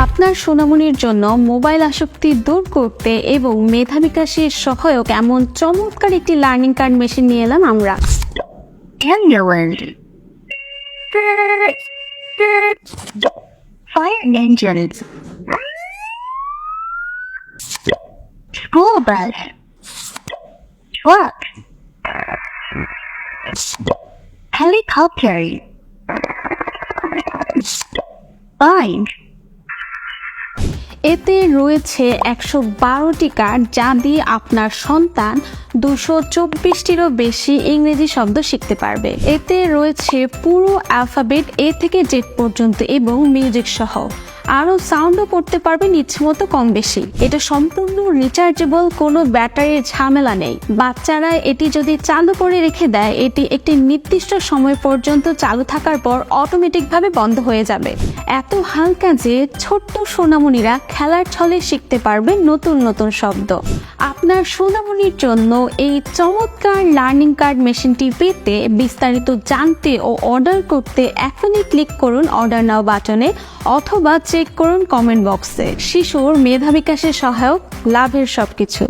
আপনার সোনামণির জন্য মোবাইল আসক্তি দূর করতে এবং মেধা বিকাশের সহায়ক এমন চমৎকার একটি লার্নিং কার্ড মেশিন নিয়ে এলাম আমরা। Fire engines, school bus, truck, helicopter, bike. এতে রয়েছে 112টি কার্ড, যা দিয়ে আপনার সন্তান 224টিরও বেশি ইংরেজি শব্দ শিখতে পারবে। এতে রয়েছে পুরো অ্যালফাবেট A থেকে Z পর্যন্ত এবং মিউজিক সহ। আরও সাউন্ডও করতে পারবেন ইচ্ছেমতো কম বেশি। এটা সম্পূর্ণ রিচার্জেবল, কোনো ব্যাটারির ঝামেলা নেই। বাচ্চারা এটি যদি চালু করে রেখে দেয়, এটি একটি নির্দিষ্ট সময় পর্যন্ত চালু থাকার পর অটোমেটিকভাবে বন্ধ হয়ে যাবে। এত হালকা যে ছোট্ট সোনামণিরা খেলার ছলে শিখতে পারবে নতুন নতুন শব্দ। আপনার সোনামণির জন্য এই চমৎকার লার্নিং কার্ড মেশিনটি পেতে, বিস্তারিত জানতে ও অর্ডার করতে এখনই ক্লিক করুন অর্ডার নাও বাটনে, অথবা চেক করুন কমেন্ট বক্সে। শিশুর মেধা বিকাশের সহায়ক, লাভের সবকিছু।